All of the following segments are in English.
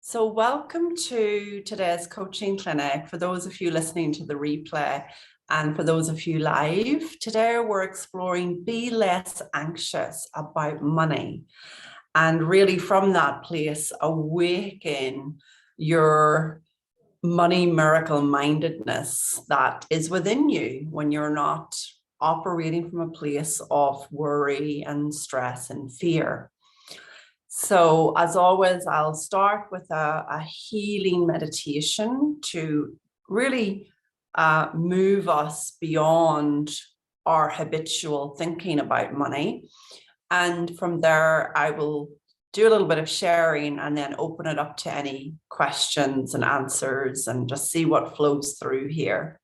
So welcome to today's coaching clinic. For those of you listening to the replay and for those of you live, today we're exploring be less anxious about money. And really from that place, awaken your money miracle mindedness that is within you when you're not operating from a place of worry and stress and fear. So as always, I'll start with a healing meditation to really move us beyond our habitual thinking about money. And from there, I will do a little bit of sharing and then open it up to any questions and answers and just see what flows through here.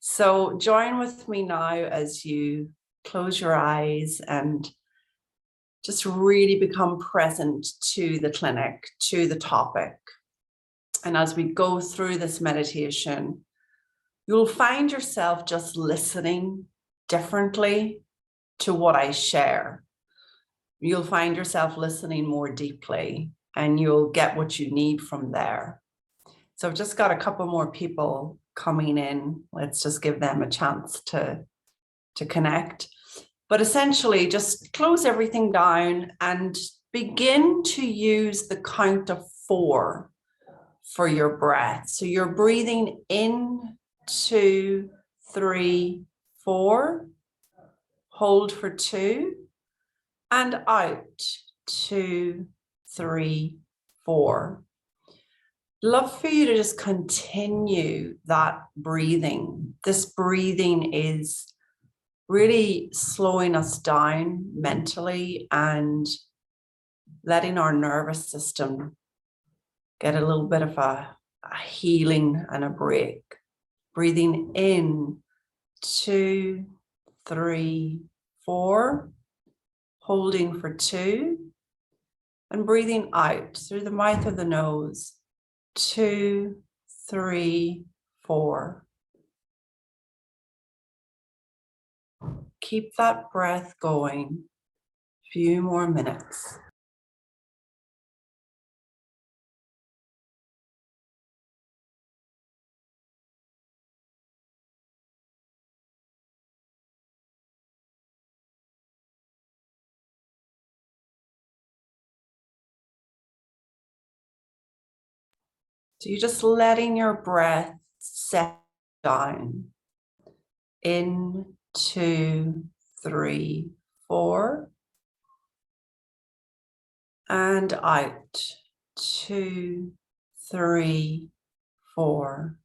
So join with me now as you close your eyes and just really become present to the clinic, to the topic. And as we go through this meditation, you'll find yourself just listening differently to what I share. You'll find yourself listening more deeply and you'll get what you need from there. So I've just got a couple more people coming in. Let's just give them a chance to connect. But essentially, just close everything down and begin to use the count of 4 for your breath. So you're breathing in, 2, 3, 4. Hold for 2. And out, 2, 3, 4. Love for you to just continue that breathing. This breathing is really slowing us down mentally and letting our nervous system get a little bit of a healing and a break. Breathing in, 2, 3, 4, holding for 2, and breathing out through the mouth or the nose, 2, 3, 4. Keep that breath going a few more minutes. So you're just letting your breath set down. In, 2, 3, 4. And out, 2, 3, 4.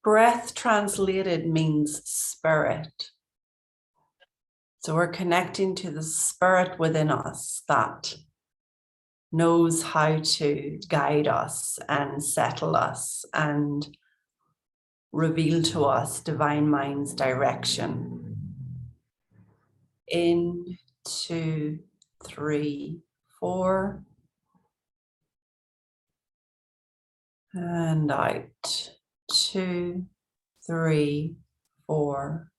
Breath translated means spirit. So we're connecting to the spirit within us that knows how to guide us and settle us and reveal to us divine mind's direction. In, 2, 3, 4. And out, 2, 3, 4.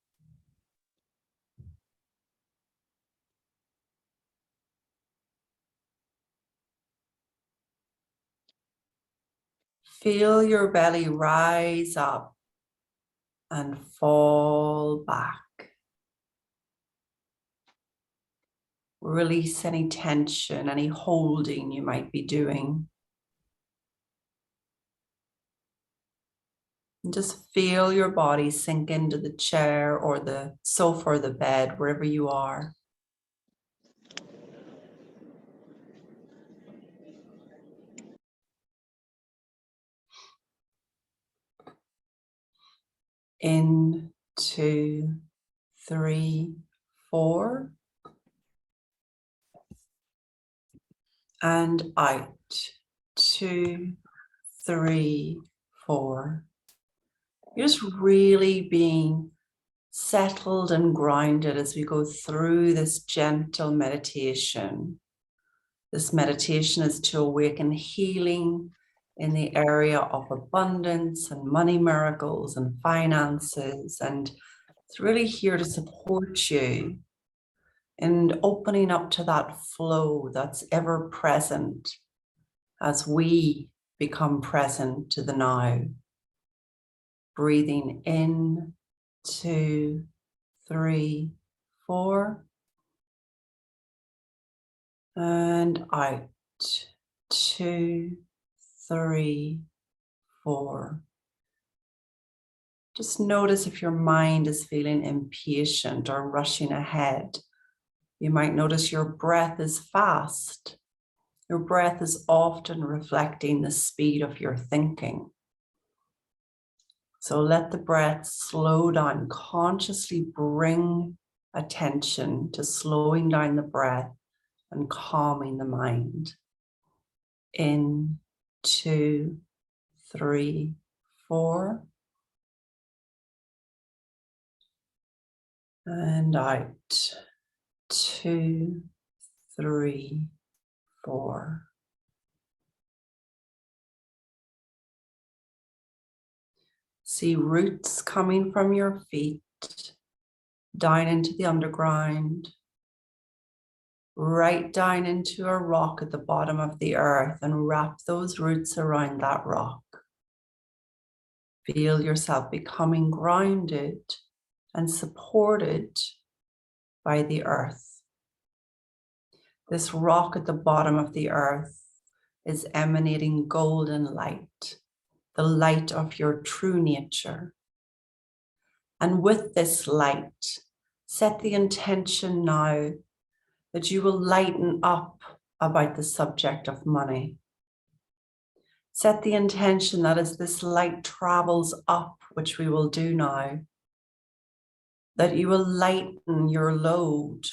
Feel your belly rise up and fall back. Release any tension, any holding you might be doing. And just feel your body sink into the chair or the sofa or the bed, wherever you are. In, 2, 3, 4. And out, 2, 3, 4. You're just really being settled and grounded as we go through this gentle meditation. This meditation is to awaken healing in the area of abundance and money miracles and finances. And it's really here to support you in opening up to that flow that's ever present as we become present to the now. Breathing in, 2, 3, 4. And out, 2, 3, 4. Just notice if your mind is feeling impatient or rushing ahead. You might notice your breath is fast. Your breath is often reflecting the speed of your thinking. So let the breath slow down. Consciously bring attention to slowing down the breath and calming the mind. In, 2, 3, 4. And out, 2, 3, 4. See roots coming from your feet down into the underground, right down into a rock at the bottom of the earth, and wrap those roots around that rock. Feel yourself becoming grounded and supported by the earth. This rock at the bottom of the earth is emanating golden light, the light of your true nature. And with this light, set the intention now that you will lighten up about the subject of money. Set the intention that as this light travels up, which we will do now, that you will lighten your load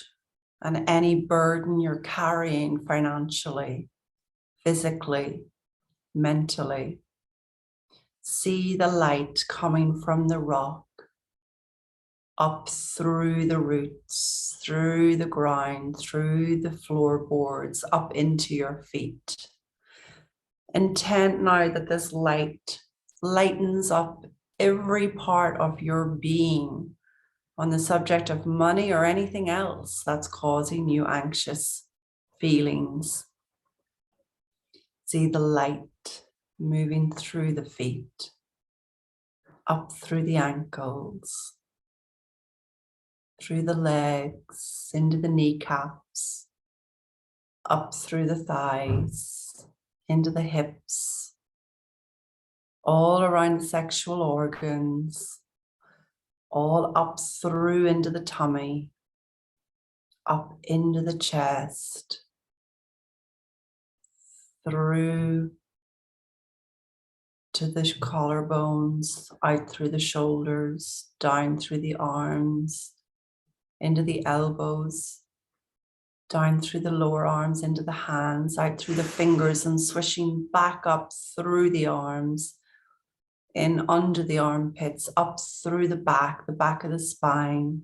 and any burden you're carrying financially, physically, mentally. See the light coming from the rock, up through the roots, through the ground, through the floorboards, up into your feet. Intent now that this light lightens up every part of your being on the subject of money or anything else that's causing you anxious feelings. See the light moving through the feet, up through the ankles, through the legs, into the kneecaps, up through the thighs, into the hips, all around the sexual organs, all up through into the tummy, up into the chest, through to the collarbones, out through the shoulders, down through the arms, into the elbows, down through the lower arms, into the hands, out through the fingers, and swishing back up through the arms, in under the armpits, up through the back of the spine,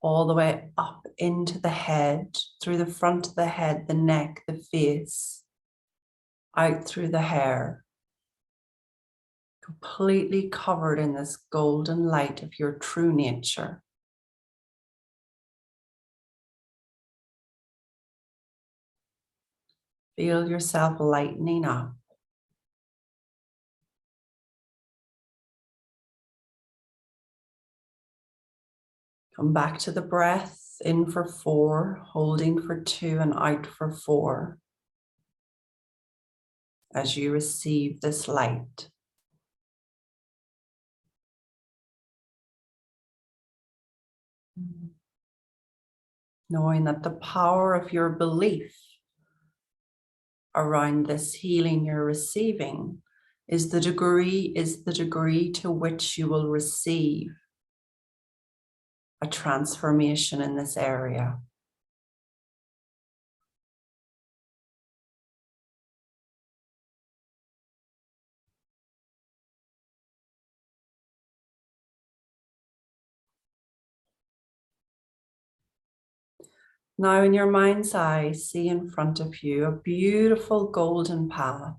all the way up into the head, through the front of the head, the neck, the face, out through the hair, completely covered in this golden light of your true nature. Feel yourself lightening up. Come back to the breath, in for 4, holding for 2, and out for 4. As you receive this light. Knowing that the power of your belief around this healing you're receiving is the degree to which you will receive a transformation in this area. Now in your mind's eye, see in front of you a beautiful golden path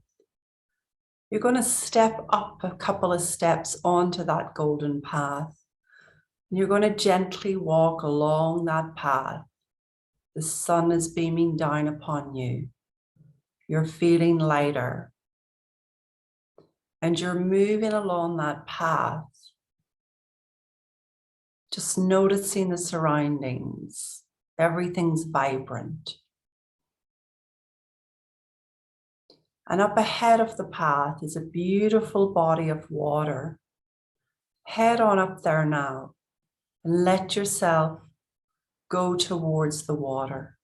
You're going to step up a couple of steps onto that golden path. And you're going to gently walk along that path. The sun is beaming down upon you. You're feeling lighter. And you're moving along that path, just noticing the surroundings. Everything's vibrant. And up ahead of the path is a beautiful body of water. Head on up there now and let yourself go towards the water.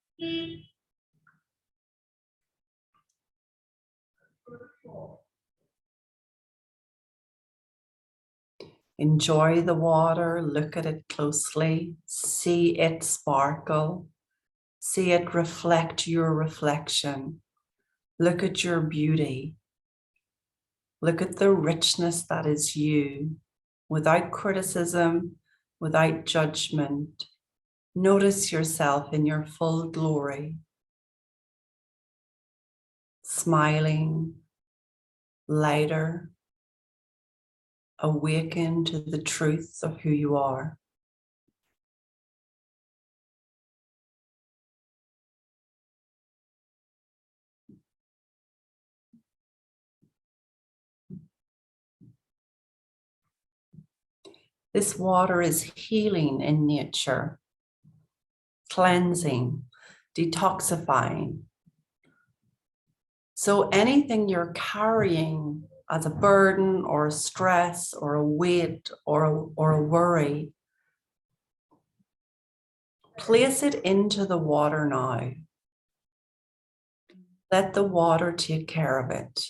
Enjoy the water, look at it closely, see it sparkle, see it reflect your reflection. Look at your beauty. Look at the richness that is you, without criticism, without judgment. Notice yourself in your full glory, smiling, lighter, awaken to the truth of who you are. This water is healing in nature, cleansing, detoxifying. So anything you're carrying as a burden or a stress or a weight or a worry, place it into the water now. Let the water take care of it.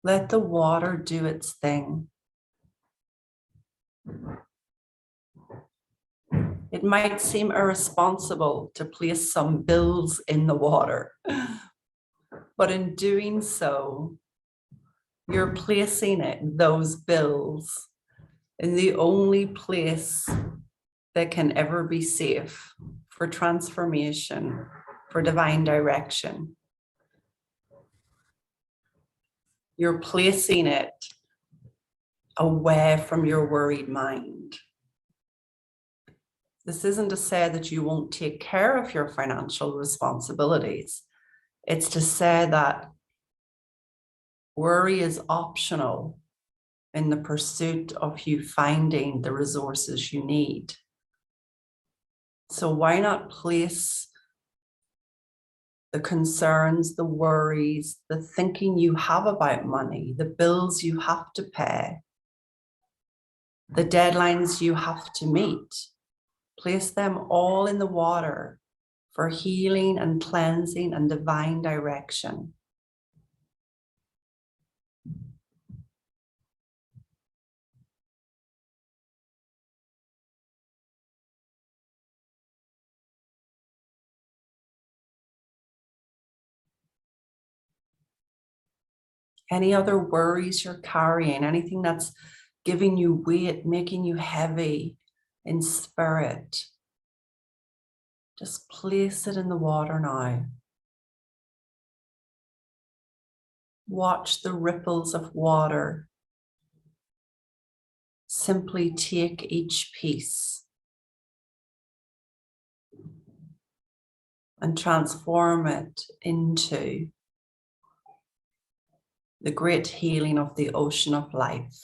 Let the water do its thing. It might seem irresponsible to place some bills in the water, but in doing so, you're placing those bills in the only place that can ever be safe for transformation, for divine direction. You're placing it away from your worried mind. This isn't to say that you won't take care of your financial responsibilities. It's to say that worry is optional in the pursuit of you finding the resources you need. So why not place the concerns, the worries, the thinking you have about money, the bills you have to pay, the deadlines you have to meet, place them all in the water for healing and cleansing and divine direction. Any other worries you're carrying, anything that's giving you weight, making you heavy in spirit, just place it in the water now. Watch the ripples of water. Simply take each piece and transform it into the great healing of the ocean of life.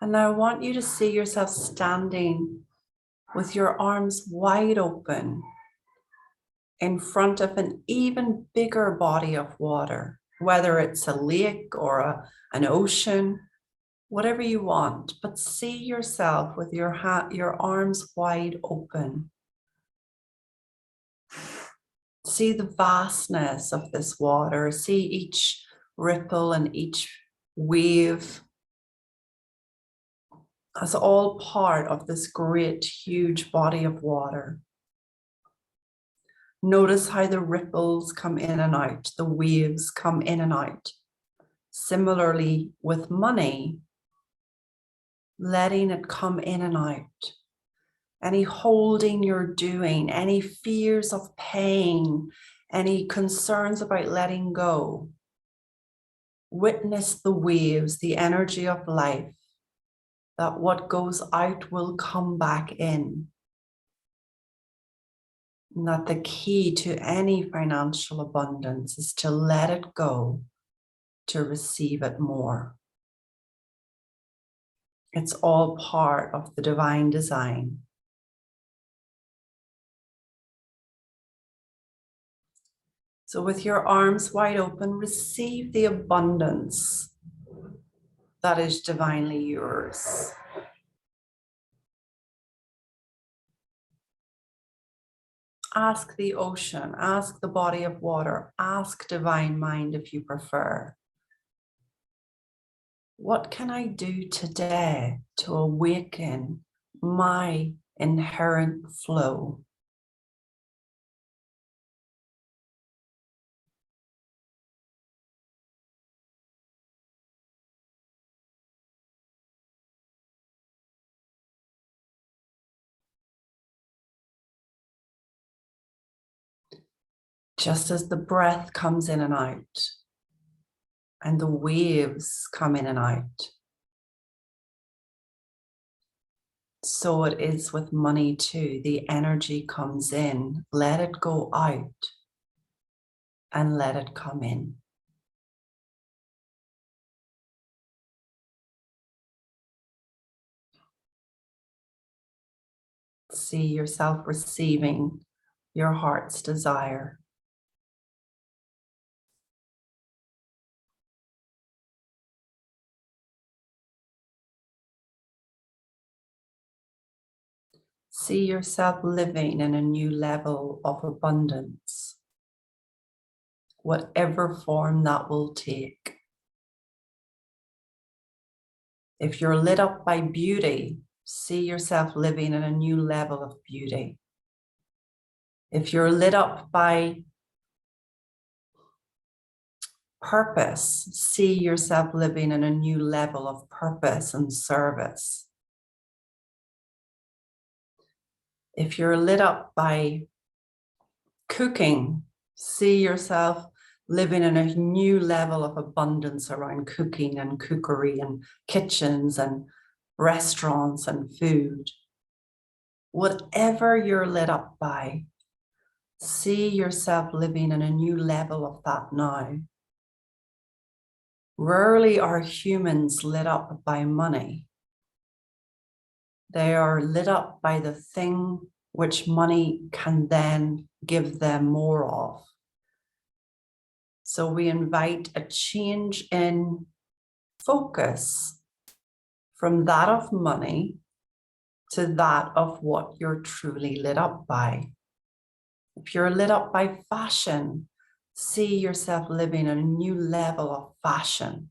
And now I want you to see yourself standing with your arms wide open in front of an even bigger body of water, whether it's a lake or an ocean, whatever you want, but see yourself with your arms wide open. See the vastness of this water, see each ripple and each wave as all part of this great, huge body of water. Notice how the ripples come in and out, the waves come in and out. Similarly, with money, letting it come in and out. Any holding you're doing, any fears of pain, any concerns about letting go. Witness the waves, the energy of life, that what goes out will come back in. And that the key to any financial abundance is to let it go, to receive it more. It's all part of the divine design. So with your arms wide open, receive the abundance that is divinely yours. Ask the ocean, ask the body of water, ask divine mind if you prefer. What can I do today to awaken my inherent flow? Just as the breath comes in and out, and the waves come in and out, so it is with money too. The energy comes in, let it go out, and let it come in. See yourself receiving your heart's desire. See yourself living in a new level of abundance, whatever form that will take. If you're lit up by beauty, see yourself living in a new level of beauty. If you're lit up by purpose, see yourself living in a new level of purpose and service. If you're lit up by cooking, see yourself living in a new level of abundance around cooking and cookery and kitchens and restaurants and food. Whatever you're lit up by, see yourself living in a new level of that now. Rarely are humans lit up by money. They are lit up by the thing which money can then give them more of. So we invite a change in focus from that of money to that of what you're truly lit up by. If you're lit up by fashion, see yourself living in a new level of fashion.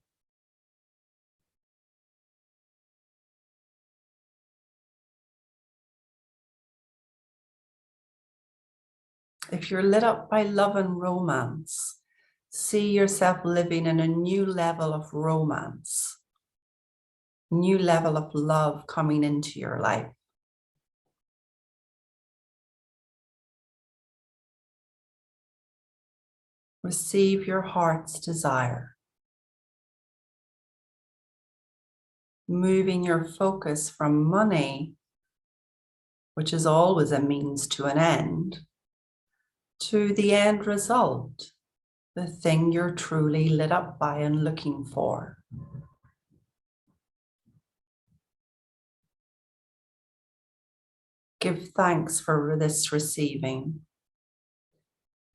If you're lit up by love and romance, see yourself living in a new level of romance, new level of love coming into your life. Receive your heart's desire. Moving your focus from money, which is always a means to an end, to the end result, the thing you're truly lit up by and looking for. Give thanks for this receiving.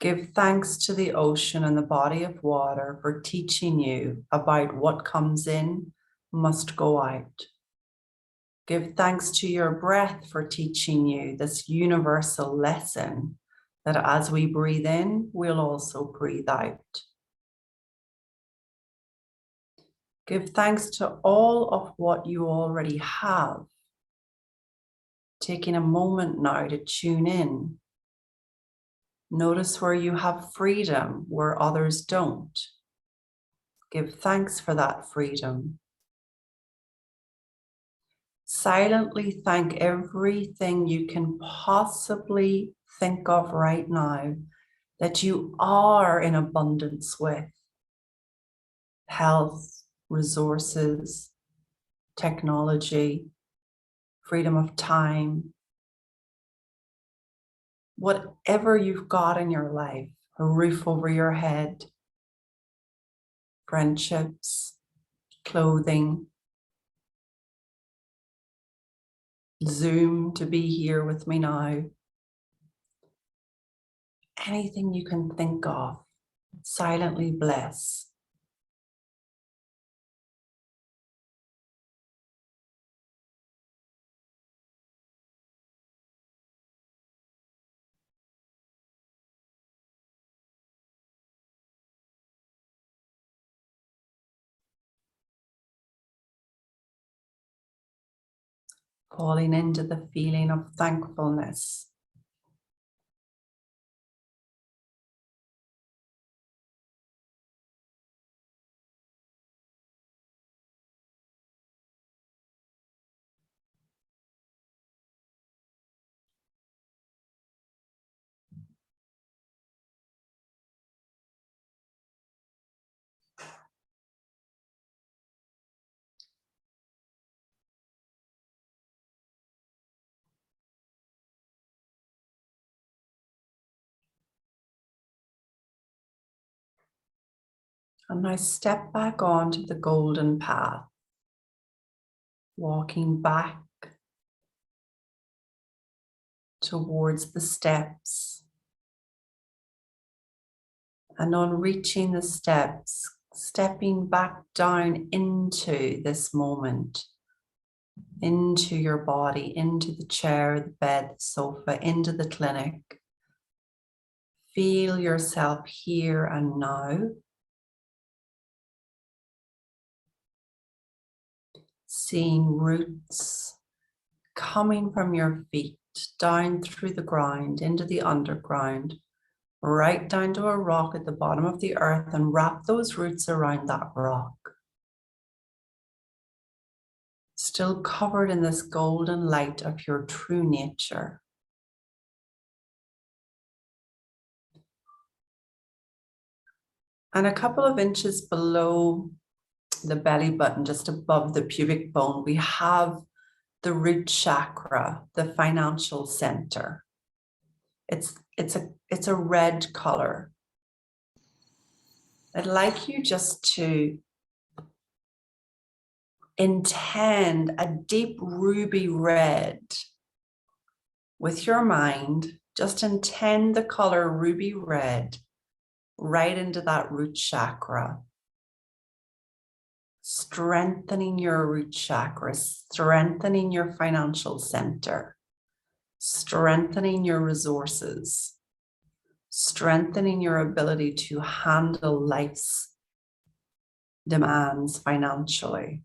Give thanks to the ocean and the body of water for teaching you about what comes in must go out. Give thanks to your breath for teaching you this universal lesson that as we breathe in, we'll also breathe out. Give thanks to all of what you already have. Taking a moment now to tune in. Notice where you have freedom, where others don't. Give thanks for that freedom. Silently thank everything you can possibly think of right now that you are in abundance with. Health, resources, technology, freedom of time, whatever you've got in your life, a roof over your head, friendships, clothing, Zoom to be here with me now. Anything you can think of, silently bless. Falling into the feeling of thankfulness. And now step back onto the golden path, walking back towards the steps. And on reaching the steps, stepping back down into this moment, into your body, into the chair, the bed, the sofa, into the clinic. Feel yourself here and now. Seeing roots coming from your feet down through the ground, into the underground, right down to a rock at the bottom of the earth, and wrap those roots around that rock. Still covered in this golden light of your true nature. And a couple of inches below the belly button, just above the pubic bone, we have the root chakra, the financial center. It's a red color. I'd like you just to intend a deep ruby red with your mind. Just intend the color ruby red right into that root chakra. Strengthening your root chakra, strengthening your financial center, strengthening your resources, strengthening your ability to handle life's demands financially.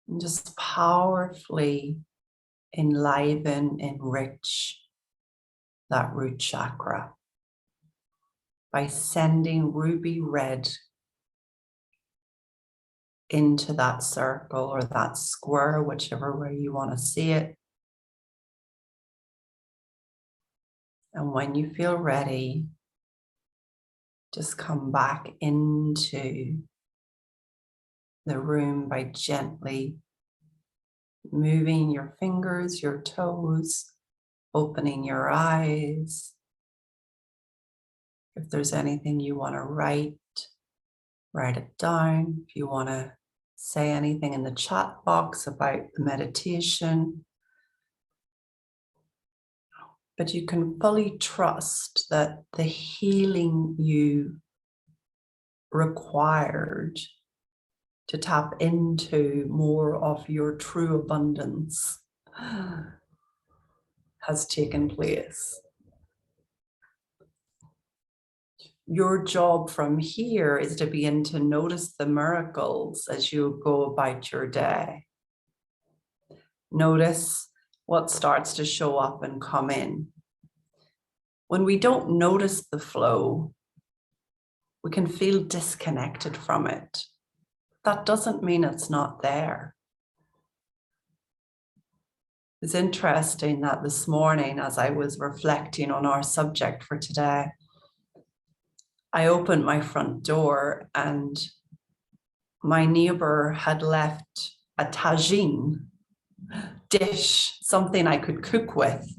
And just powerfully enliven, enrich that root chakra by sending ruby red into that circle or that square, whichever way you want to see it. And when you feel ready, just come back into the room by gently moving your fingers, your toes, opening your eyes. If there's anything you want to write it down. If you want to say anything in the chat box about the meditation. But you can fully trust that the healing you required to tap into more of your true abundance has taken place. Your job from here is to begin to notice the miracles as you go about your day. Notice what starts to show up and come in. When we don't notice the flow, we can feel disconnected from it. that doesn't mean it's not there. It's interesting that this morning, as I was reflecting on our subject for today, I opened my front door and my neighbor had left a tagine dish, something I could cook with.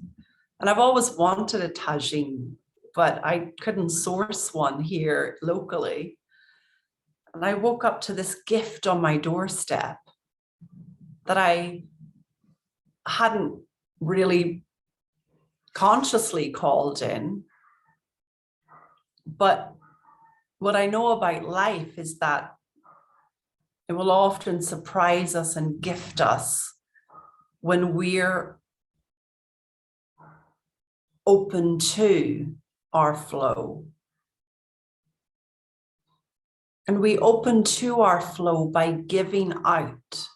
And I've always wanted a tagine, but I couldn't source one here locally. And I woke up to this gift on my doorstep that I hadn't really consciously called in. But what I know about life is that it will often surprise us and gift us when we're open to our flow. And we open to our flow by giving out,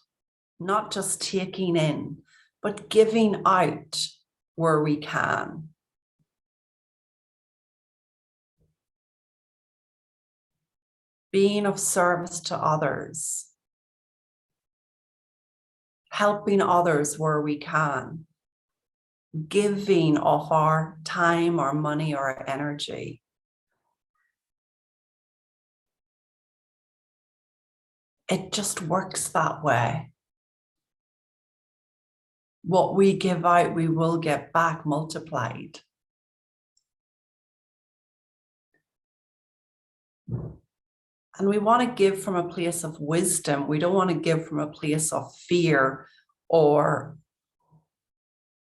not just taking in, but giving out where we can. Being of service to others. Helping others where we can. Giving of our time, our money, our energy. It just works that way. What we give out, we will get back multiplied. And we want to give from a place of wisdom. We don't want to give from a place of fear or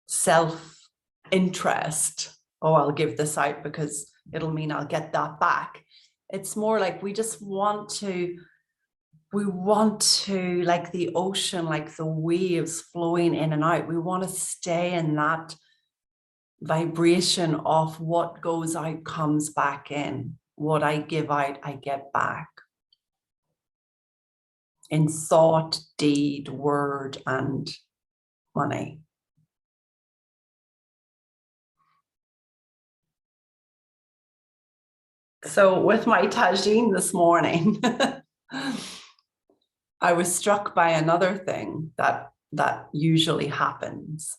self-interest. Oh, I'll give this out because it'll mean I'll get that back. It's more like we want to, like the ocean, like the waves flowing in and out. We want to stay in that vibration of what goes out comes back in. What I give out, I get back. In thought, deed, word, and money. So with my tagine this morning, I was struck by another thing that usually happens.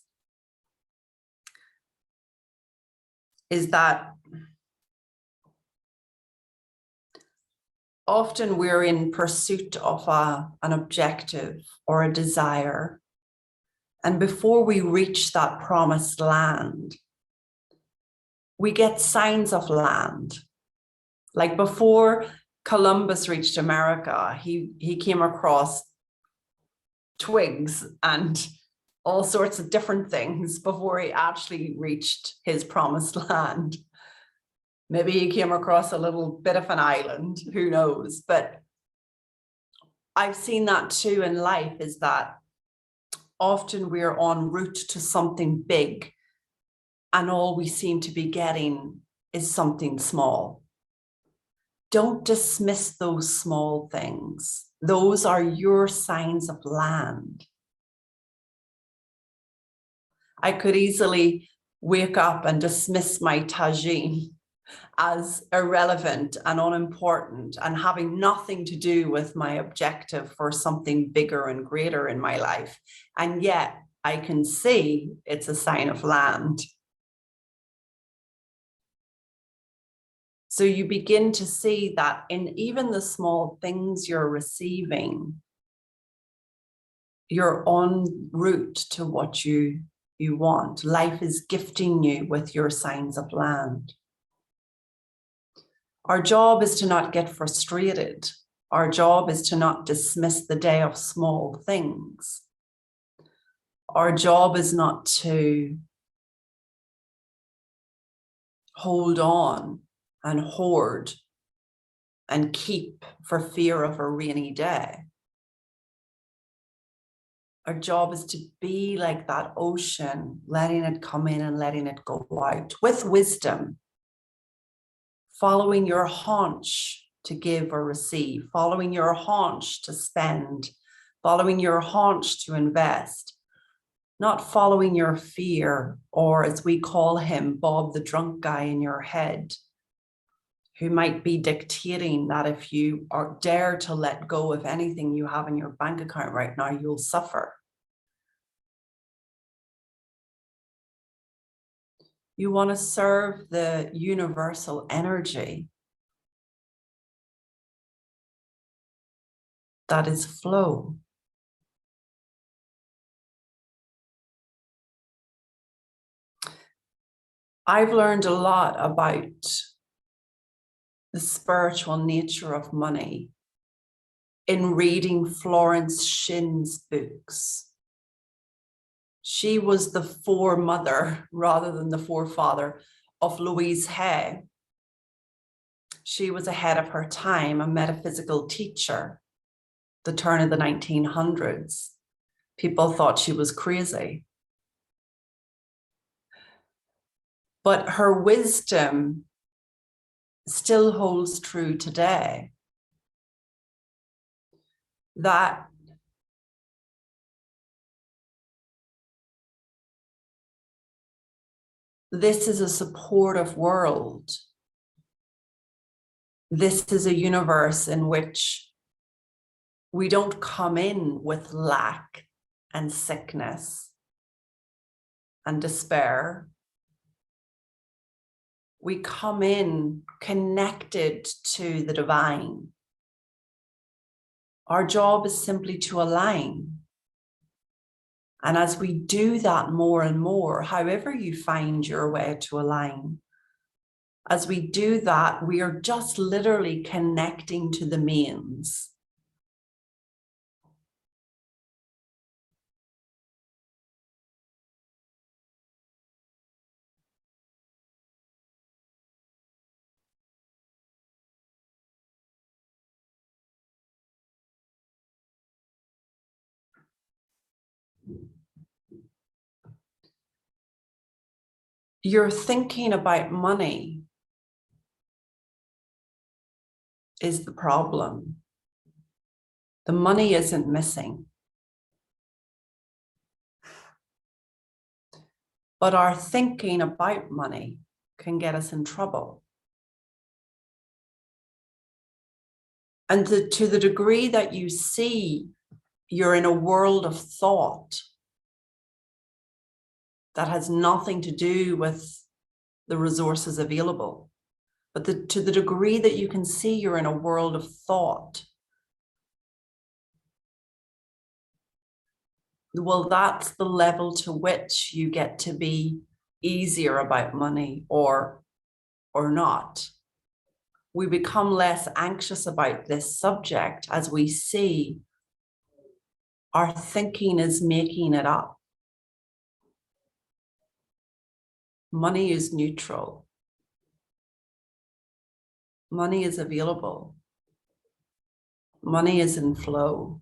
Is that often we're in pursuit of an objective or a desire. And before we reach that promised land, we get signs of land. Like before Columbus reached America, he came across twigs and all sorts of different things before he actually reached his promised land. Maybe he came across a little bit of an island, who knows? But I've seen that too in life, is that often we're en route to something big and all we seem to be getting is something small. Don't dismiss those small things. Those are your signs of land. I could easily wake up and dismiss my tagine as irrelevant and unimportant and having nothing to do with my objective for something bigger and greater in my life. And yet I can see it's a sign of land. So you begin to see that in even the small things you're receiving, you're en route to what you want. Life is gifting you with your signs of land. Our job is to not get frustrated. Our job is to not dismiss the day of small things. Our job is not to hold on and hoard and keep for fear of a rainy day. Our job is to be like that ocean, letting it come in and letting it go out with wisdom, following your hunch to give or receive, following your hunch to spend, following your hunch to invest, not following your fear, or as we call him, Bob the drunk guy in your head, who might be dictating that if you dare to let go of anything you have in your bank account right now, you'll suffer. You want to serve the universal energy that is flow. I've learned a lot about the spiritual nature of money in reading Florence Shinn's books. She was the foremother rather than the forefather of Louise Hay. She was ahead of her time, a metaphysical teacher, the turn of the 1900s. People thought she was crazy. But her wisdom still holds true today. That this is a supportive world. This is a universe in which we don't come in with lack and sickness and despair. We come in connected to the divine. Our job is simply to align. And as we do that more and more, however you find your way to align, as we do that, we are just literally connecting to the mains. You're thinking about money is the problem. The money isn't missing. But our thinking about money can get us in trouble. And to the degree that you see you're in a world of thought that has nothing to do with the resources available, but to the degree that you can see you're in a world of thought, well, that's the level to which you get to be easier about money or not. We become less anxious about this subject as we see our thinking is making it up. Money is neutral. Money is available. Money is in flow.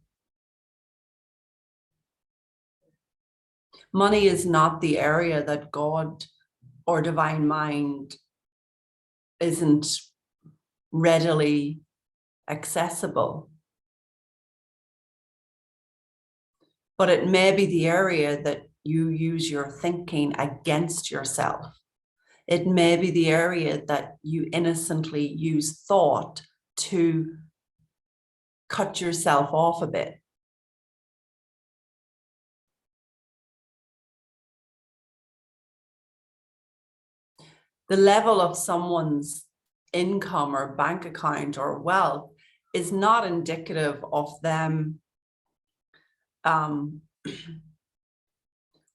Money is not the area that God or divine mind isn't readily accessible. But it may be the area that you use your thinking against yourself. It may be the area that you innocently use thought to cut yourself off a bit. The level of someone's income or bank account or wealth is not indicative of them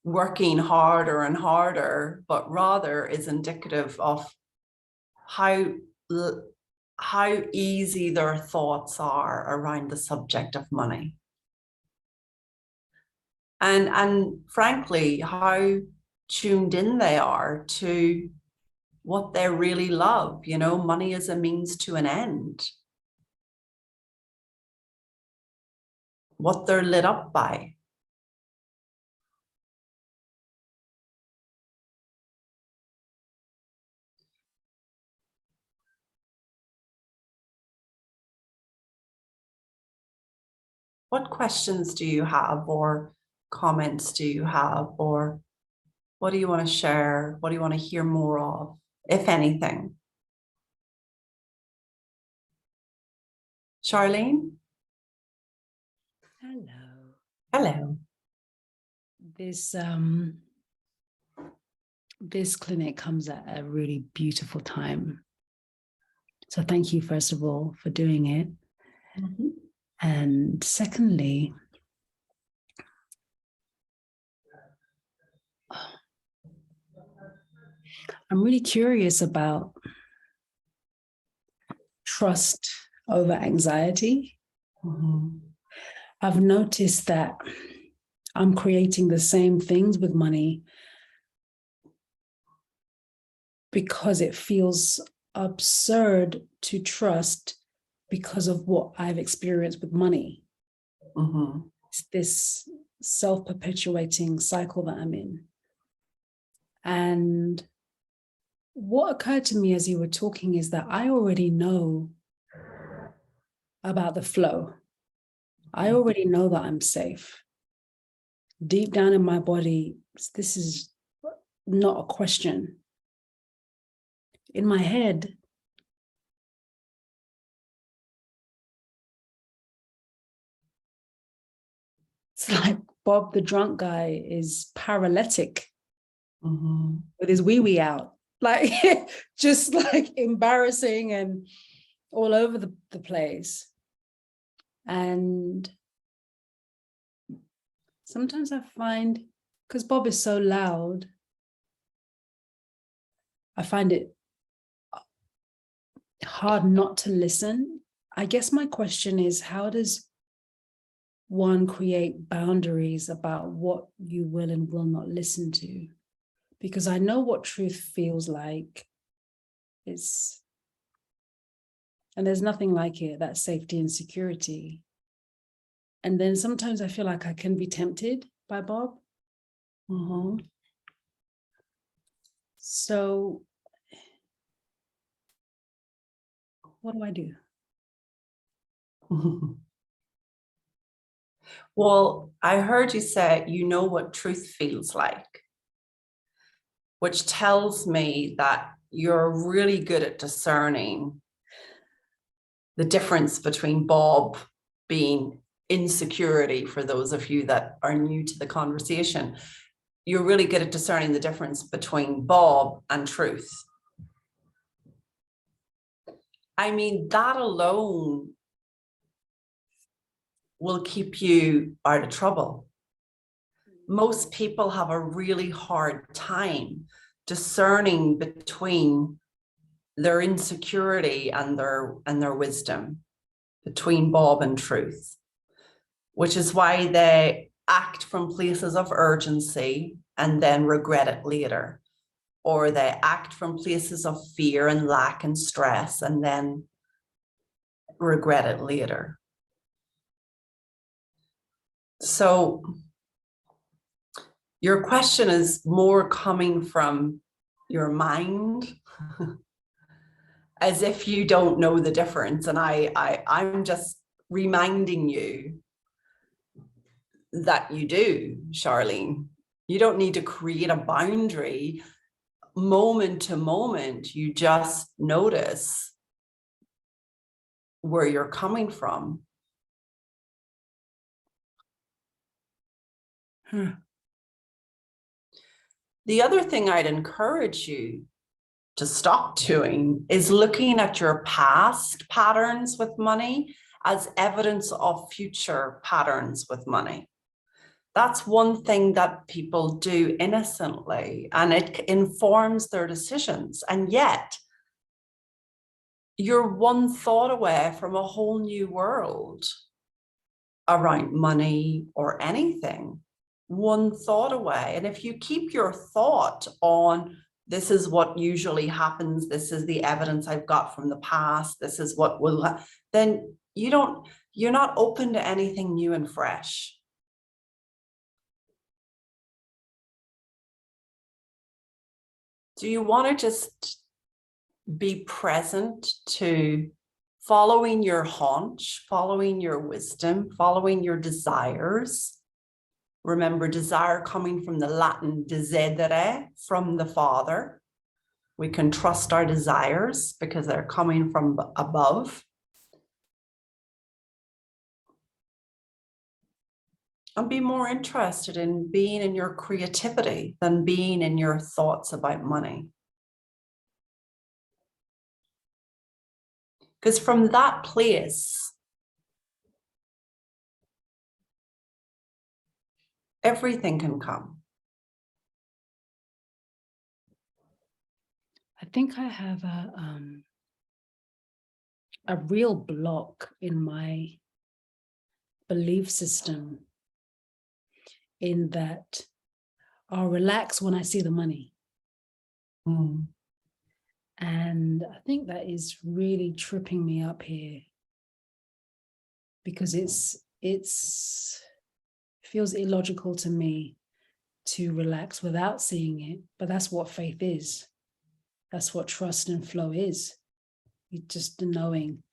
working harder and harder, but rather is indicative of how easy their thoughts are around the subject of money. And frankly, how tuned in they are to what they really love. You know, money is a means to an end. What they're lit up by. What questions do you have, or comments do you have, or what do you want to share? What do you want to hear more of, if anything? Charlene? Hello. Hello. This clinic comes at a really beautiful time. So thank you, first of all, for doing it. Mm-hmm. And secondly, I'm really curious about trust over anxiety. Mm-hmm. I've noticed that I'm creating the same things with money because it feels absurd to trust because of what I've experienced with money. Mm-hmm. It's this self-perpetuating cycle that I'm in. And what occurred to me as you were talking is that I already know about the flow. I already know that I'm safe. Deep down in my body, this is not a question. In my head, it's like Bob the drunk guy is paralytic Mm-hmm. with his wee out, like just like embarrassing and all over the place. And sometimes I find, because Bob is so loud, I find it hard not to listen. I guess my question is, how does one create boundaries about what you will and will not listen to? Because I know what truth feels like. And there's nothing like it, that safety and security. And then sometimes I feel like I can be tempted by Bob. Mm-hmm. So what do I do? Mm-hmm. Well, I heard you say you know what truth feels like, which tells me that you're really good at discerning the difference between Bob being insecurity, for those of you that are new to the conversation. You're really good at discerning the difference between Bob and truth. I mean, that alone will keep you out of trouble. Most people have a really hard time discerning between their insecurity and their wisdom, between Bob and truth, which is why they act from places of urgency and then regret it later, or they act from places of fear and lack and stress and then regret it later. So your question is more coming from your mind, as if you don't know the difference. And I'm just reminding you that you do, Charlene. You don't need to create a boundary moment to moment. You just notice where you're coming from. The other thing I'd encourage you to stop doing is looking at your past patterns with money as evidence of future patterns with money. That's one thing that people do innocently, and it informs their decisions. And yet, you're one thought away from a whole new world around money or anything. One thought away. And if you keep your thought on, this is what usually happens, this is the evidence I've got from the past, this is what will, then you're not open to anything new and fresh. Do you want to just be present to following your hunch, following your wisdom, following your desires? Remember, desire coming from the Latin desidere, from the Father. We can trust our desires because they're coming from above. And be more interested in being in your creativity than being in your thoughts about money. Because from that place, everything can come. I think I have a real block in my belief system in that I'll relax when I see the money. Mm. And I think that is really tripping me up here, because it feels illogical to me to relax without seeing it. But that's what faith is. That's what trust and flow is. It's just the knowing.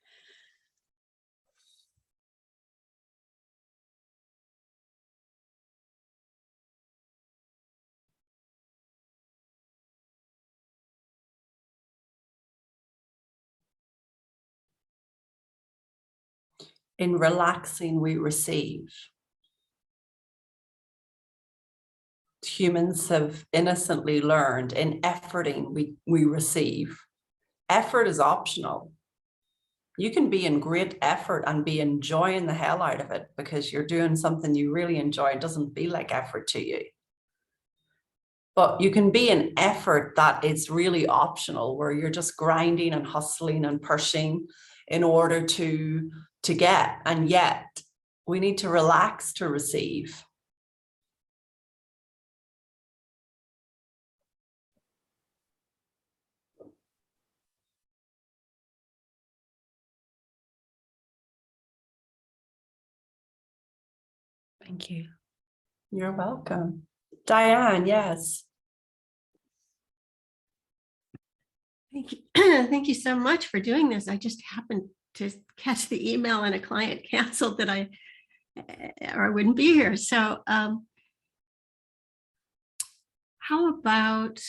In relaxing, we receive. Humans have innocently learned in efforting, we receive. Effort is optional. You can be in great effort and be enjoying the hell out of it because you're doing something you really enjoy. It doesn't feel like effort to you. But you can be in effort that is really optional, where you're just grinding and hustling and pushing in order to get. And yet we need to relax to receive. Thank you. You're welcome. Diane, yes. Thank you. Thank you so much for doing this. I just happened to catch the email and a client canceled that or I wouldn't be here. So how about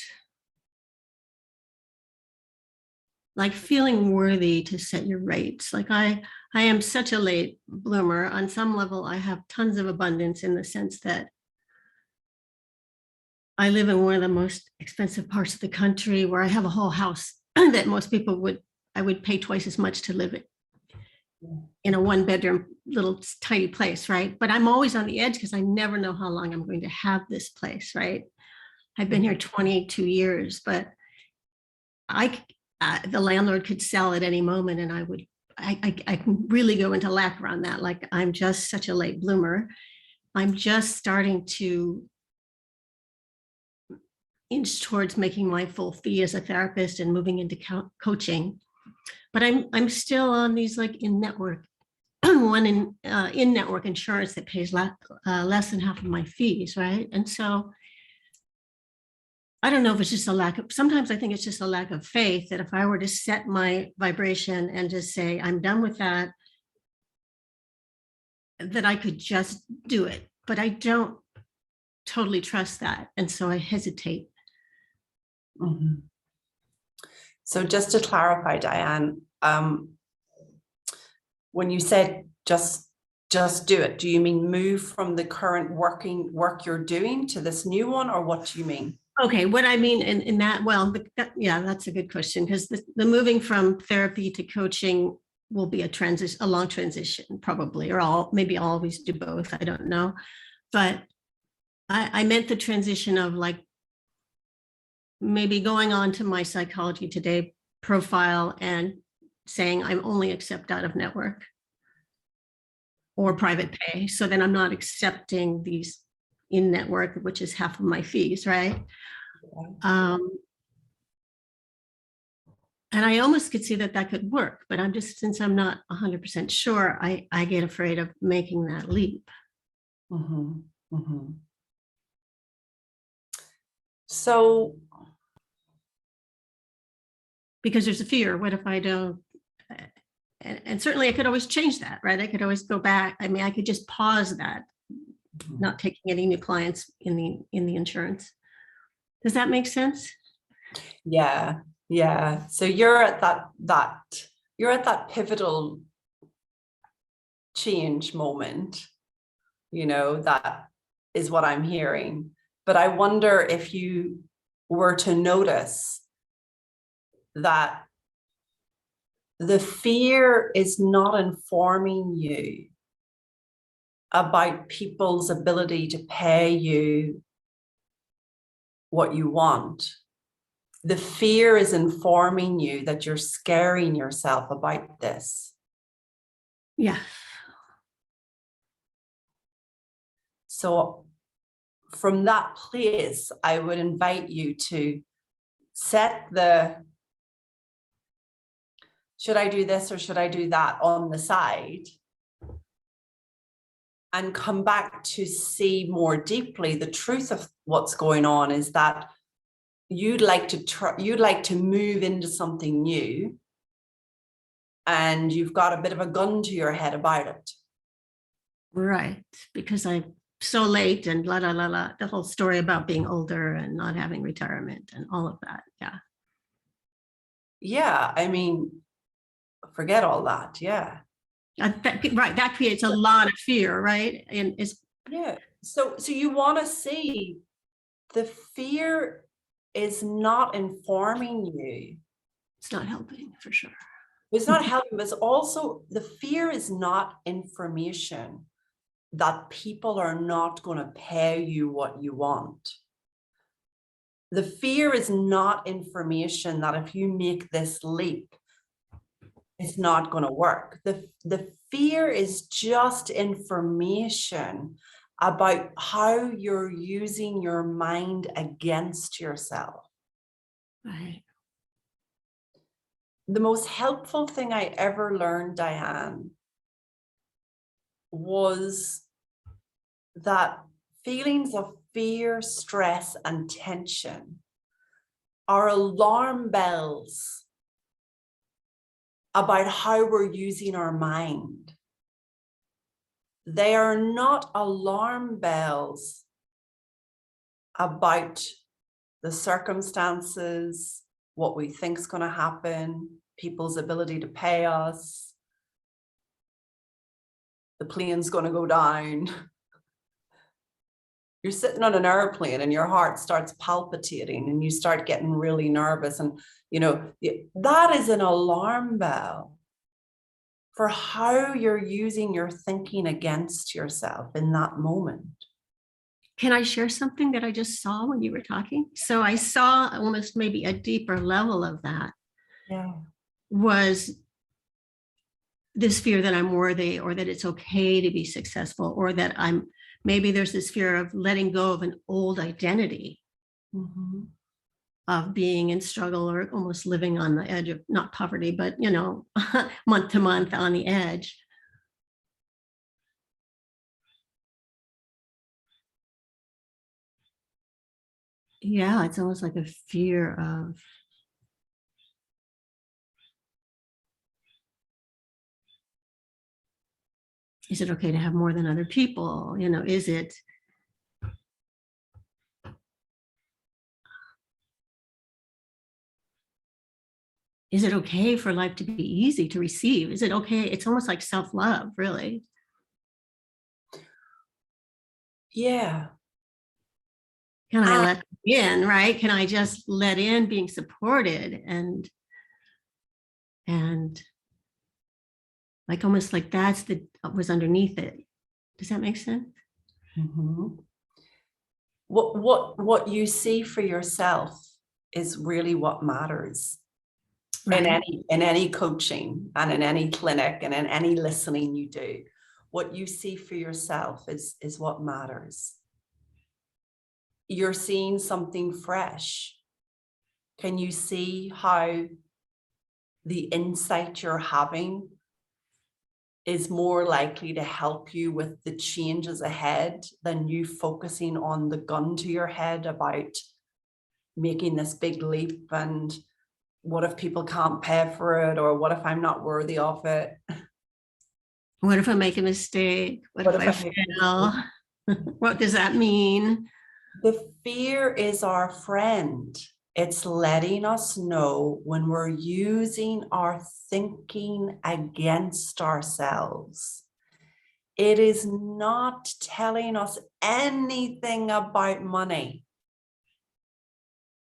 like feeling worthy to set your rates? Like I am such a late bloomer. On some level, I have tons of abundance in the sense that I live in one of the most expensive parts of the country where I have a whole house that most people I would pay twice as much to live in a 1-bedroom little tiny place, right? But I'm always on the edge because I never know how long I'm going to have this place, right? I've been here 22 years, but the landlord could sell at any moment, and I can really go into lack around that. Like I'm just such a late bloomer. I'm just starting to inch towards making my full fee as a therapist and moving into coaching. But I'm still on these like in-network, one in-network insurance that pays less than half of my fees, right? And so I don't know if it's just sometimes I think it's just a lack of faith that if I were to set my vibration and just say, I'm done with that I could just do it. But I don't totally trust that. And so I hesitate. Mm-hmm. So just to clarify, Diane, when you said just do it, do you mean move from the current work you're doing to this new one, or what do you mean? Okay, what I mean in that, well, yeah, that's a good question, because the moving from therapy to coaching will be a long transition probably, or maybe I'll always do both. I don't know. But I meant the transition of like maybe going on to my Psychology Today profile and saying I'm only accept out of network or private pay. So then I'm not accepting these in network, which is half of my fees, right? And I almost could see that could work, but since I'm not 100% sure, I get afraid of making that leap. Mm-hmm. Mm-hmm. So, because there's a fear, what if I don't? And certainly I could always change that, right? I could always go back. I mean, I could just pause that, not taking any new clients in the insurance. Does that make sense? Yeah. Yeah. So you're at that pivotal change moment that is what I'm hearing. But I wonder if you were to notice that the fear is not informing you about people's ability to pay you what you want. The fear is informing you that you're scaring yourself about this. Yeah. So from that place, I would invite you to set the, should I do this or should I do that, on the side, and come back to see more deeply. The truth of what's going on is that you'd like to move into something new, and you've got a bit of a gun to your head about it. Right. Because I'm so late and la la la la, the whole story about being older and not having retirement and all of that. Yeah. Yeah, I mean, forget all that. Yeah. Right. That creates a lot of fear, right? And it's Yeah. So you want to see the fear is not informing you. it's not helping for sure. It's not helping, but it's also, the fear is not information that people are not going to pay you what you want. The fear is not information that if you make this leap, it's not going to work. The fear is just information about how you're using your mind against yourself. Right. The most helpful thing I ever learned, Diane, was that feelings of fear, stress, and tension are alarm bells about how we're using our mind. They are not alarm bells about the circumstances, what we think is going to happen, people's ability to pay us, the plane's going to go down. You're sitting on an airplane and your heart starts palpitating and you start getting really nervous. And, that is an alarm bell for how you're using your thinking against yourself in that moment. Can I share something that I just saw when you were talking? So I saw almost maybe a deeper level of that. Yeah. Was this fear that I'm worthy, or that it's okay to be successful, or that maybe there's this fear of letting go of an old identity. Mm-hmm. Of being in struggle or almost living on the edge of, not poverty, but, month to month on the edge. Yeah, it's almost like a fear of, is it okay to have more than other people? Is it, okay for life to be easy to receive? Is it okay? It's almost like self-love, really. Yeah. Can I let in, right? Can I just let in being supported and like almost like that's was underneath it. Does that make sense? Mm-hmm. What you see for yourself is really what matters. Right. In any coaching and in any clinic and in any listening you do. What you see for yourself is what matters. You're seeing something fresh. Can you see how the insight you're having is more likely to help you with the changes ahead than you focusing on the gun to your head about making this big leap and what if people can't pay for it, or what if I'm not worthy of it? What if I make a mistake? What if I fail? What does that mean? The fear is our friend. It's letting us know when we're using our thinking against ourselves. It is not telling us anything about money.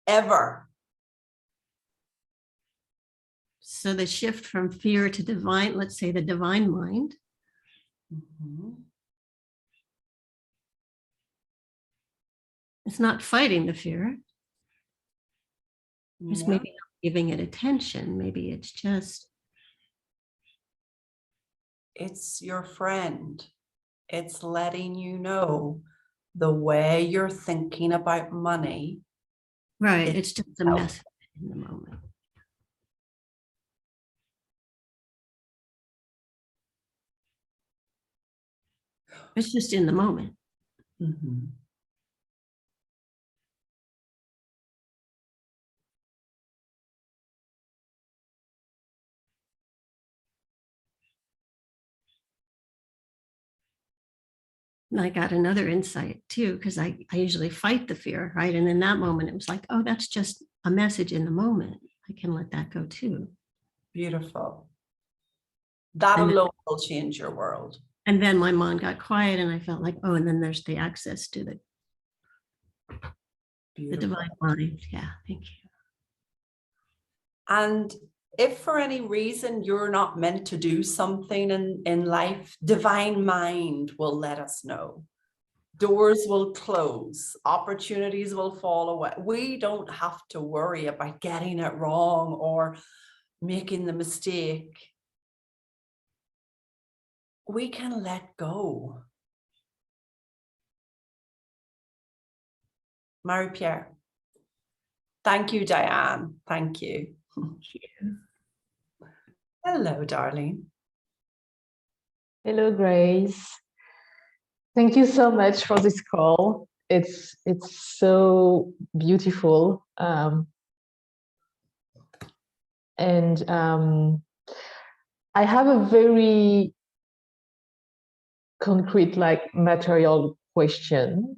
Ever. So the shift from fear to divine, let's say the divine mind, it's not fighting the fear. It's maybe not giving it attention. Maybe it's just. It's your friend. It's letting you know the way you're thinking about money. Right. It's just a message in the moment. It's just in the moment. Mm-hmm. And I got another insight too, because I usually fight the fear, right? And in that moment, it was like, oh, that's just a message in the moment. I can let that go too. Beautiful. That alone will change your world. And then my mind got quiet and I felt like, oh, and then there's the access to the divine mind. Yeah, thank you. And if for any reason you're not meant to do something in life, divine mind will let us know. Doors will close, opportunities will fall away. We don't have to worry about getting it wrong or making the mistake. We can let go. Marie-Pierre. Thank you, Diane. Thank you. Thank you. Hello, darling. Hello, Grace. Thank you so much for this call. It's so beautiful. And I have a very concrete, like material question.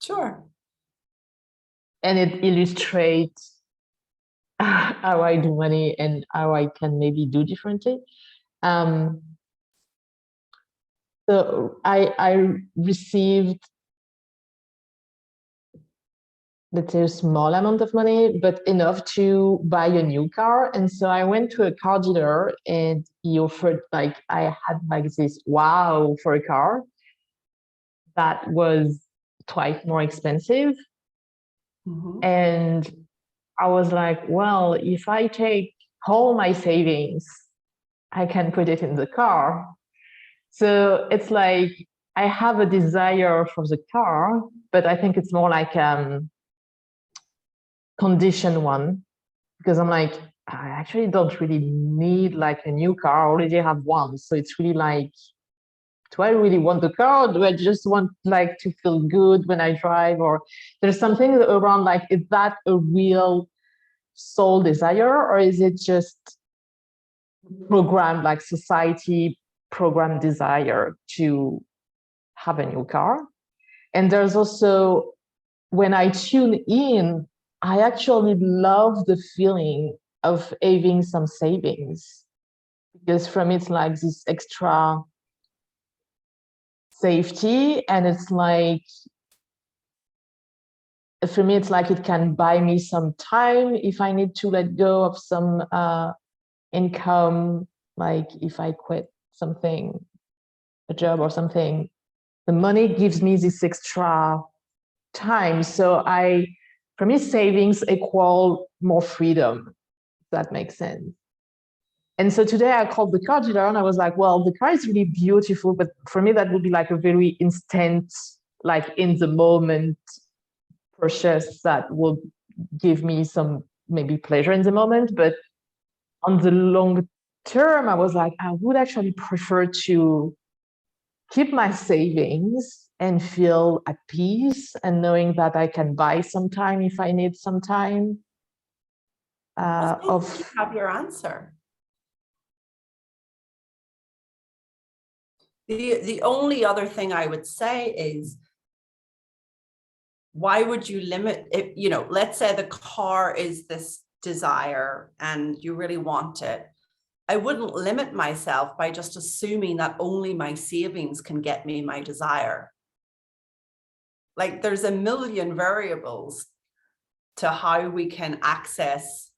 Sure. And it illustrates how I do money and how I can maybe do differently. So I received, let's say, a small amount of money, but enough to buy a new car. And so I went to a car dealer and he offered, like, I had like this wow for a car that was twice more expensive. Mm-hmm. And I was like, well, if I take all my savings, I can put it in the car. So it's like, I have a desire for the car, but I think it's more like condition one, because I'm like, I actually don't really need like a new car. I already have one. So it's really like, do I really want the car? Or do I just want like to feel good when I drive? Or there's something around like, is that a real soul desire, or is it just programmed, like society programmed desire to have a new car? And there's also, when I tune in, I actually love the feeling of having some savings, because for me, it's like this extra safety. And it's like, for me, it's like it can buy me some time if I need to let go of some income, like if I quit something, a job or something, the money gives me this extra time. So for me, savings equal more freedom, if that makes sense. And so today I called the car dealer and I was like, well, the car is really beautiful, but for me, that would be like a very instant, like in the moment purchase that will give me some maybe pleasure in the moment. But on the long term, I was like, I would actually prefer to keep my savings and feel at peace and knowing that I can buy some time if I need some time. You have your answer. The only other thing I would say is, why would you limit it? You know, let's say the car is this desire and you really want it. I wouldn't limit myself by just assuming that only my savings can get me my desire. Like there's a million variables to how we can access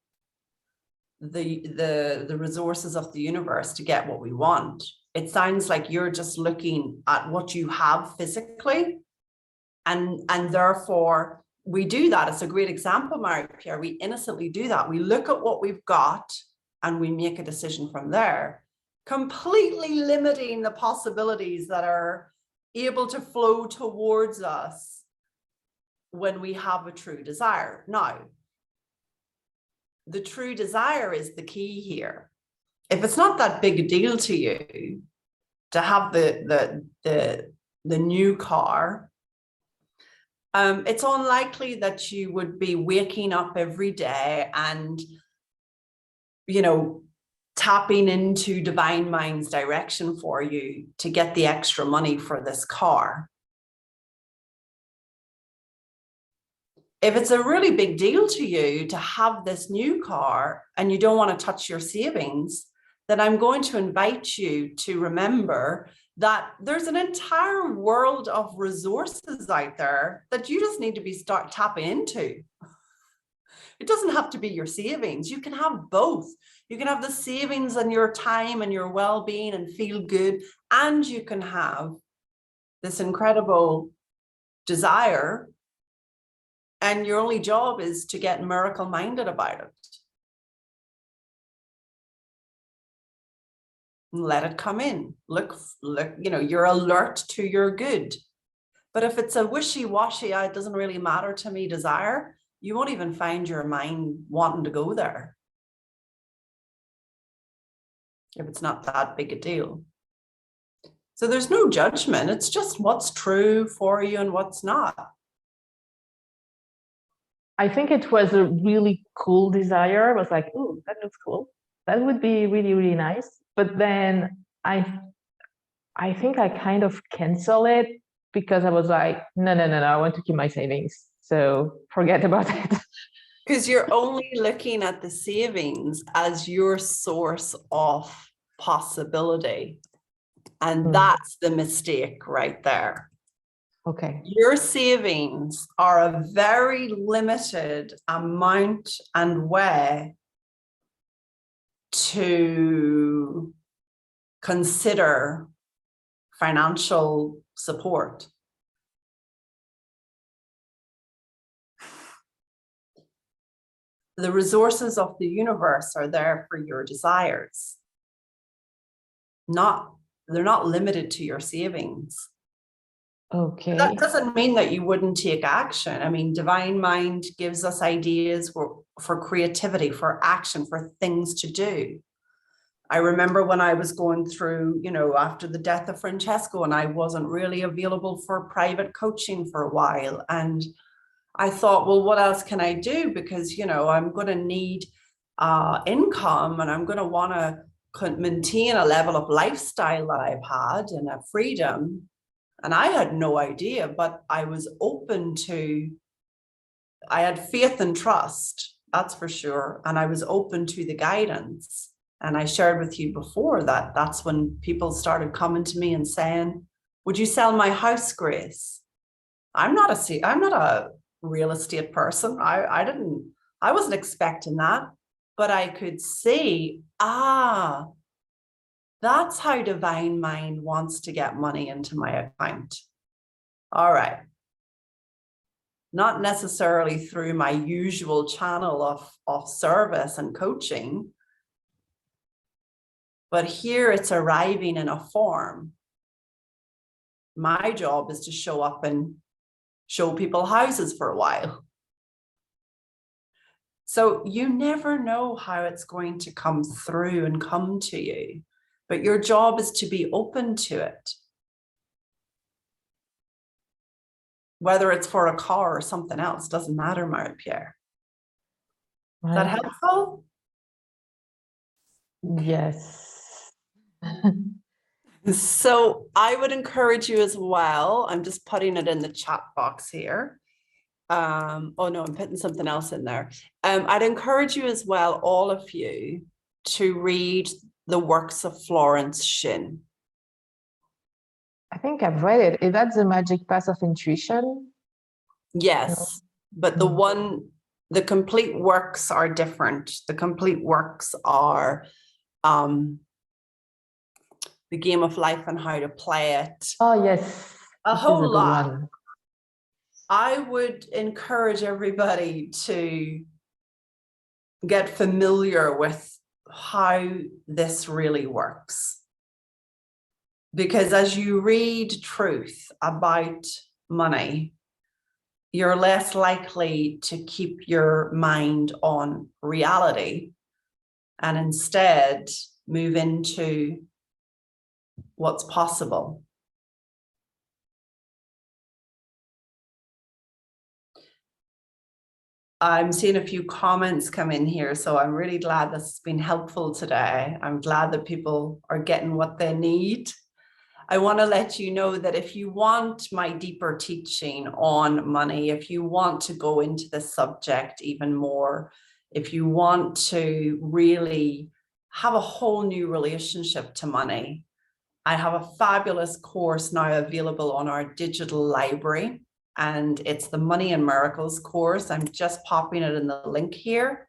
the resources of the universe to get what we want. It sounds like you're just looking at what you have physically, and therefore we do that. It's a great example, Marie-Pierre. We innocently do that. We look at what we've got and we make a decision from there, completely limiting the possibilities that are able to flow towards us when we have a true desire. Now, the true desire is the key here. If it's not that big a deal to you to have the new car, it's unlikely that you would be waking up every day and, you know, tapping into divine mind's direction for you to get the extra money for this car. If it's a really big deal to you to have this new car and you don't want to touch your savings, then I'm going to invite you to remember that there's an entire world of resources out there that you just need to start tapping into. It doesn't have to be your savings. You can have both. You can have the savings and your time and your well-being and feel good, and you can have this incredible desire, and your only job is to get miracle-minded about it. Let it come in. Look, you know, you're alert to your good. But if it's a wishy-washy, it doesn't really matter to me desire, you won't even find your mind wanting to go there, if it's not that big a deal. So there's no judgment. It's just what's true for you and what's not. I think it was a really cool desire. I was like, oh, that looks cool. That would be really, really nice. But then I think I kind of cancel it because I was like, no, I want to keep my savings. So forget about it. Because you're only looking at the savings as your source of possibility. And that's the mistake right there. Okay. Your savings are a very limited amount and way to consider financial support. The resources of the universe are there for your desires. They're not limited to your savings. Okay. That doesn't mean that you wouldn't take action. I mean, divine mind gives us ideas for creativity, for action, for things to do. I remember when I was going through, you know, after the death of Francesco, and I wasn't really available for private coaching for a while. And I thought, well, what else can I do? Because, you know, I'm going to need income, and I'm going to want to maintain a level of lifestyle that I've had and a freedom. And I had no idea, but I was open to, I had faith and trust, that's for sure. And I was open to the guidance. And I shared with you before that that's when people started coming to me and saying, would you sell my house, Grace? I'm not a real estate person. I wasn't expecting that, but I could see, that's how divine mind wants to get money into my account. All right. Not necessarily through my usual channel of service and coaching, but here it's arriving in a form. My job is to show up and show people houses for a while. So you never know how it's going to come through and come to you, but your job is to be open to it. Whether it's for a car or something else, doesn't matter, Marie-Pierre. Is that helpful? Yes. So I would encourage you as well. I'm just putting it in the chat box here. Oh no, I'm putting something else in there. I'd encourage you as well, all of you, to read the works of Florence Shinn. I think I've read it. Is that the magic path of intuition? Yes, but the complete works are different. The complete works are The Game of Life and How to Play It. Oh, yes. A This is whole good lot. one. I would encourage everybody to get familiar with how this really works. Because as you read truth about money, you're less likely to keep your mind on reality and instead move into what's possible. I'm seeing a few comments come in here, so I'm really glad this has been helpful today. I'm glad that people are getting what they need. I want to let you know that if you want my deeper teaching on money, if you want to go into the subject even more, if you want to really have a whole new relationship to money, I have a fabulous course now available on our digital library, and it's the Money and Miracles course. I'm just popping it in the link here.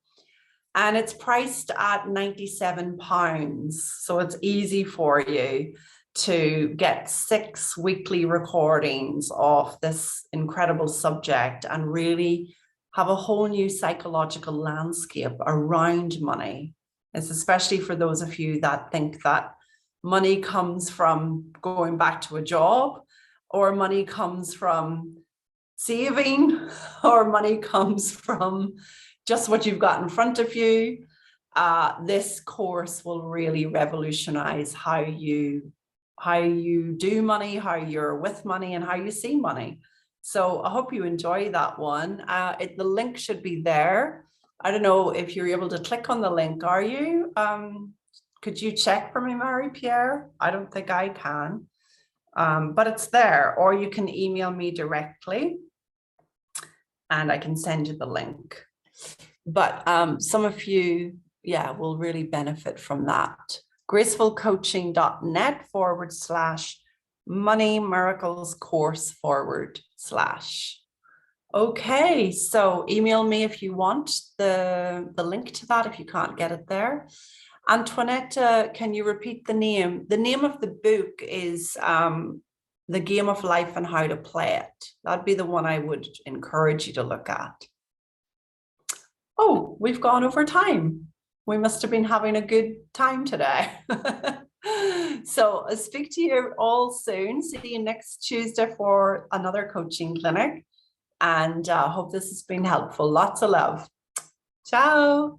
And it's priced at £97. So it's easy for you to get 6 weekly recordings of this incredible subject and really have a whole new psychological landscape around money. It's especially for those of you that think that money comes from going back to a job, or money comes from saving, or money comes from just what you've got in front of you. This course will really revolutionize how you do money, how you're with money, and how you see money. So I hope you enjoy that one. The link should be there. I don't know if you're able to click on the link, are you? Could you check for me, Marie-Pierre? I don't think I can, but it's there, or you can email me directly and I can send you the link. But some of you, will really benefit from that. gracefulcoaching.net/money miracles course /. Okay, so email me if you want the link to that, if you can't get it there. Antoinette, can you repeat the name? The name of the book is The Game of Life and How to Play It. That'd be the one I would encourage you to look at. Oh, we've gone over time. We must have been having a good time today. So I'll speak to you all soon. See you next Tuesday for another coaching clinic. And hope this has been helpful. Lots of love. Ciao.